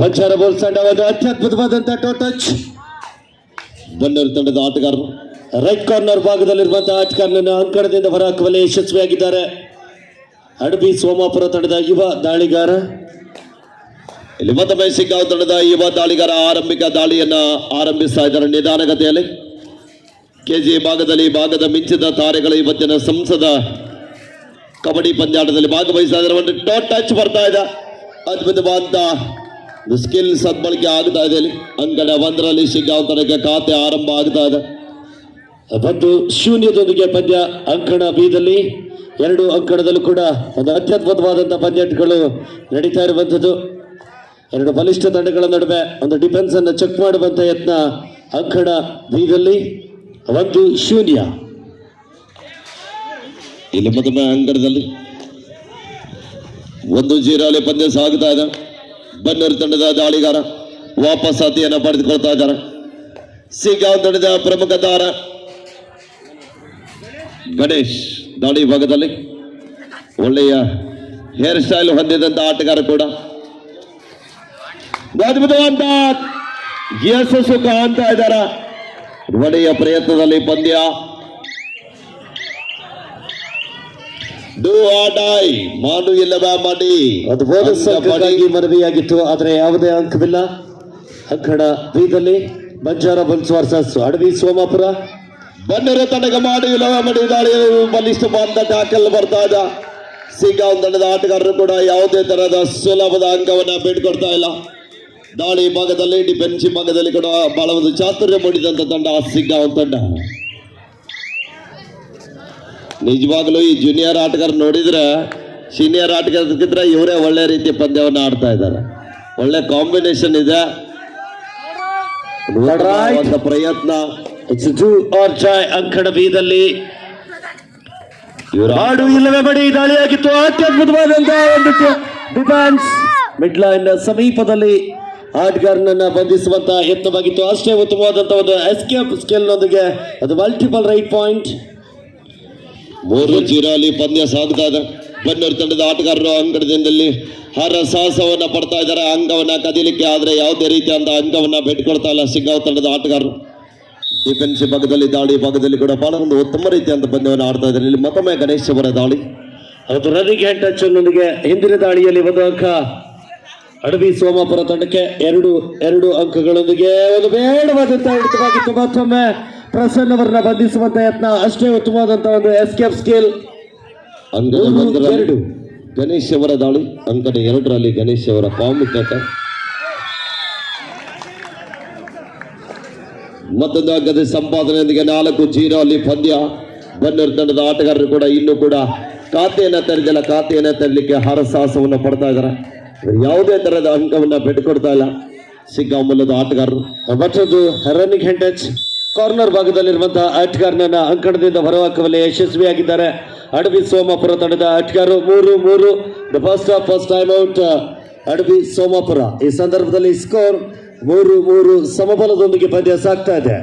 Banjara bowls ತಂಡ ಒಂದು ಅತ್ಯದ್ಭುತವಾದಂತಹ ಟೋ touch. Bannur ತಂಡದ ಆಟಗಾರರು ರೈಟ್ ಕಾರ್ನರ್ ಭಾಗದಲ್ಲಿರುವಂತಹ ಆಟಗಾರನನ್ನು ಅಂಕಣದಿಂದ ಹೊರಹಾಕುವಲ್ಲಿ ಯಶಸ್ವಿಯಾಗಿದ್ದಾರೆ. ಅಡಬಿ ಸೋಮಾಪುರ ತಂಡದ ಯುವ ದಾಳಿಗಾರ. ಇಲ್ಲಿ ಮತ್ತೊಮ್ಮೆ ಶಿಗ್ಗಾಂವ್ ತಂಡದ ಯುವ ದಾಳಿಗಾರ ಆರಂಭಿಕ ದಾಳಿಯನ್ನ ಆರಂಭಿಸ್ತಾ ಇದ್ದಾರೆ ನಿಧಾನಗತಿಯಲ್ಲಿ. ಕೆಜಿ ಭಾಗದ ಮಿಂಚಿದ ತಾರೆಗಳು ಇವತ್ತಿನ ಸಂಸದ ಕಬಡ್ಡಿ ಪಂದ್ಯಾಟದಲ್ಲಿ ಭಾಗವಹಿಸ್ತಾ ಇದ್ದಾರೆ. ಒಂದು ಟೋ ಟಚ್ ಬರ್ತಾ ಇದೆ, ಅದ್ಭುತವಾದಂತ ಸ್ಕಿಲ್ ಸದ್ಬಳಕೆ ಆಗ್ತಾ ಇದೆ. ಇಲ್ಲಿ ಅಂಕಣ ಒಂದರಲ್ಲಿ ಶಿಗ್ಗಾಂವ್ ತಂಡಕ್ಕೆ ಖಾತೆ ಆರಂಭ ಆಗ್ತಾ ಇದೆ. 1-0 ಪಂದ್ಯ ಅಂಕಣ ಬಿದಲ್ಲಿ. 2 ಅಂಕಣದಲ್ಲೂ ಕೂಡ ಒಂದು ಅತ್ಯದ್ಭುತವಾದಂತಹ ಪಂದ್ಯಾಟಗಳು ನಡೀತಾ ಇರುವಂಥದ್ದು. 2 ಬಲಿಷ್ಠ ತಂಡಗಳ ನಡುವೆ ಒಂದು ಡಿಫೆನ್ಸ್ ಅನ್ನು ಚೆಕ್ ಮಾಡುವಂತ ಯತ್ನ ಅಂಕಣ ಬಿದಲ್ಲಿ. 1-0 ಇಲ್ಲಿ ಮತ್ತೊಮ್ಮೆ ಅಂಕಣದಲ್ಲಿ 1-0 ಪಂದ್ಯ ಸಾಗುತ್ತಾ ಇದೆ. ಬನ್ನೂರು ತಂಡದ ದಾಳಿಗಾರ ವಾಪಸ್ ಅತಿಯನ್ನು ಪಡೆದುಕೊಳ್ತಾ ಇದ್ದಾರೆ. ಶಿಗ್ಗಾಂವ್ ತಂಡದ ಪ್ರಮುಖ ತಾರ ಗಣೇಶ್ ದಾಳಿ ಭಾಗದಲ್ಲಿ ಒಳ್ಳೆಯ ಹೇರ್ ಸ್ಟೈಲ್ ಹೊಂದಿದಂತ ಆಟಗಾರ ಕೂಡ. ಅದ್ಭುತವಾದ ಯಶಸ್ಸು ಕಾಣ್ತಾ ಇದ್ದಾರೆ. ಒಳ್ಳೆಯ ಪ್ರಯತ್ನದಲ್ಲಿ ಪಂದ್ಯ ಮಾಡು ಇಲ್ಲವೇ ಮಾಡಿ ಅದು ಬೋನಸ್ಗಾಗಿ ಮನವಿಯಾಗಿತ್ತು, ಆದರೆ ಯಾವುದೇ ಅಂಕವಿಲ್ಲ. ಅಂಕಣ ಬಿದಲ್ಲಿ ಬಂಜಾರ ಬನ್ಸ್ ವರ್ಸಸ್ ಅಡವಿ ಸೋಮಾಪುರ. ಬನ್ನೂರು ತಂಡಕ್ಕೆ ಮಾಡಿ ಇಲ್ಲವೇ ಮಾಡಿ ದಾಳಿ ಬಲಿಷ್ಠವಾದ ಟ್ಯಾಕಲ್ ಬರ್ತಾ ಇದೆ. ಶಿಗ್ಗಾಂವ್ ತಂಡದ ಆಟಗಾರರು ಕೂಡ ಯಾವುದೇ ತರಹದ ಸುಲಭದ ಅಂಕವನ್ನ ಬಿಟ್ಕೊಡ್ತಾ ಇಲ್ಲ. ದಾಳಿ ಭಾಗದಲ್ಲಿ ಡಿಫೆನ್ಸಿವ್ ಭಾಗದಲ್ಲಿ ಕೂಡ ಬಹಳ ಒಂದು ಚಾತುರ್ಯ ಮೂಡಿದಂತ ತಂಡ ಶಿಗ್ಗಾಂವ್ ತಂಡ. ನಿಜವಾಗ್ಲೂ ಈ ಜೂನಿಯರ್ ಆಟಗಾರ ನೋಡಿದ್ರೆ ಸೀನಿಯರ್ ಆಟಗಾರಕ್ಕಿಂತ ಇವರೇ ಒಳ್ಳೆ ರೀತಿಯ ಪಂದ್ಯವನ್ನು ಆಡ್ತಾ ಇದ್ದಾರೆ. ಒಳ್ಳೆ ಕಾಂಬಿನೇಷನ್ ಇದೆ. ಪ್ರಯತ್ನ ಅಂಕಣ ಬಿದಲ್ಲಿ ಹಾಡು ಇಲ್ಲವೇ ಬಡಿ ದಾಳಿಯಾಗಿತ್ತು. ಅತ್ಯದ್ಭುತವಾದಂತಹ ಒಂದು ಡಿಫೆನ್ಸ್ ಮಿಡ್ ಲೈನ್ ಸಮೀಪದಲ್ಲಿ ಆಟಗಾರನನ್ನ ಬಂಧಿಸುವಂತಹ ಯತ್ನವಾಗಿತ್ತು. ಅಷ್ಟೇ ಉತ್ತಮವಾದಂತಹ ಒಂದು ಎಸ್ಕೇಪ್ ಸ್ಕಿಲ್ನೊಂದಿಗೆ ಅದು ಮಲ್ಟಿಪಲ್ ರೈಟ್ ಪಾಯಿಂಟ್. 3-0 ಪಂದ್ಯ ಸಾಗ್ತಾ ಇದೆ. ಬನ್ನೂರು ತಂಡದ ಆಟಗಾರರು ಅಂಕಣದಲ್ಲಿ ಹರ ಸಾಹಸವನ್ನ ಪಡ್ತಾ ಇದ್ದಾರೆ ಅಂಗವನ್ನ ಕದಿಲಿಕ್ಕೆ, ಆದ್ರೆ ಯಾವುದೇ ರೀತಿಯಾದ ಅಂಕವನ್ನ ಬಿಟ್ಕೊಳ್ತಾ ಇಲ್ಲ ಶಿಗ್ಗಾಂವ್ ತಂಡದ ಆಟಗಾರರು. ಡಿಫೆನ್ಸಿವ್ ಭಾಗದಲ್ಲಿ ದಾಳಿ ಭಾಗದಲ್ಲಿ ಕೂಡ ಬಹಳ ಒಂದು ಉತ್ತಮ ರೀತಿಯಾದ ಪಂದ್ಯವನ್ನು ಆಡ್ತಾ ಇದ್ದಾರೆ. ಇಲ್ಲಿ ಮತ್ತೊಮ್ಮೆ ಗಣೇಶ್ ಅವರ ದಾಳಿ, ಅದು ರನ್ನಿಂಗ್ ಹ್ಯಾಂಡ್ ಟಚ್ ನೊಂದಿಗೆ ಹಿಂದಿನ ದಾಳಿಯಲ್ಲಿ 1 ಅಂಕ ಅಡವಿ ಸೋಮಾಪುರ ತಂಡಕ್ಕೆ. 2 ಅಂಕಗಳೊಂದಿಗೆ ಒಂದು ಬೇಡವಾದಂತಹ ಹಿಡಿತವಾಗಿತ್ತು. ಮತ್ತೊಮ್ಮೆ ಪ್ರಸನ್ನ ಅವರನ್ನ ಬಂಧಿಸುವಂತ ಯತ್ನ, ಅಷ್ಟೇ ಉತ್ತಮವಾದಂತಹ ಒಂದು ಎಸ್ಕೇಪ್ ಸ್ಕಿಲ್. ಅಂಕಣ 2 ಗಣೇಶ್ ಅವರ ದಾಳಿ, ಅಂಕಣ 2ರಲ್ಲಿ ಗಣೇಶ್ ಅವರ ಪಾಮುಕಟ. ಮತ್ತೊಂದು ಅಂಕದ ಸಂಪಾದನೆಯೊಂದಿಗೆ 4-0 ಅಲ್ಲಿ ಪಂದ್ಯ. ಬನ್ನೂರು ತಂಡದ ಆಟಗಾರರು ಕೂಡ ಇನ್ನೂ ಕೂಡ ಖಾತೆಯನ್ನ ತೆರೆದಿಲ್ಲ, ಖಾತೆಯನ್ನ ತೆರಲಿಕ್ಕೆ ಹರಸಾಹಸವನ್ನು ಪಡ್ತಾ ಇದ್ದಾರೆ. ಯಾವುದೇ ತರಹದ ಅಂಕವನ್ನ ಬಿಟ್ಟುಕೊಡ್ತಾ ಇಲ್ಲ ಶಿಗ್ಗಾಂವ್ ಮೂಲದ ಆಟಗಾರರು. ಮತ್ತೊಂದು ರನ್ನಿಂಗ್ ಹ್ಯಾಂಡ್ ಟಚ್ ಕಾರ್ನರ್ ಭಾಗದಲ್ಲಿರುವಂತಹ ಆಟಗಾರನನ್ನ ಅಂಕಣದಿಂದ ಹೊರಹಾಕುವಲ್ಲಿ ಯಶಸ್ವಿಯಾಗಿದ್ದಾರೆ ಅಡವಿ ಸೋಮಾಪುರ ತಂಡದ ಆಟಗಾರರು. 3-3 ಫಸ್ಟ್ ಟೈಮ್ ಔಟ್ ಅಡವಿ ಸೋಮಾಪುರ. ಈ ಸಂದರ್ಭದಲ್ಲಿ ಸ್ಕೋರ್ 3-3 ಸಮಬಲದೊಂದಿಗೆ ಪಂದ್ಯ ಸಾಗ್ತಾ ಇದೆ.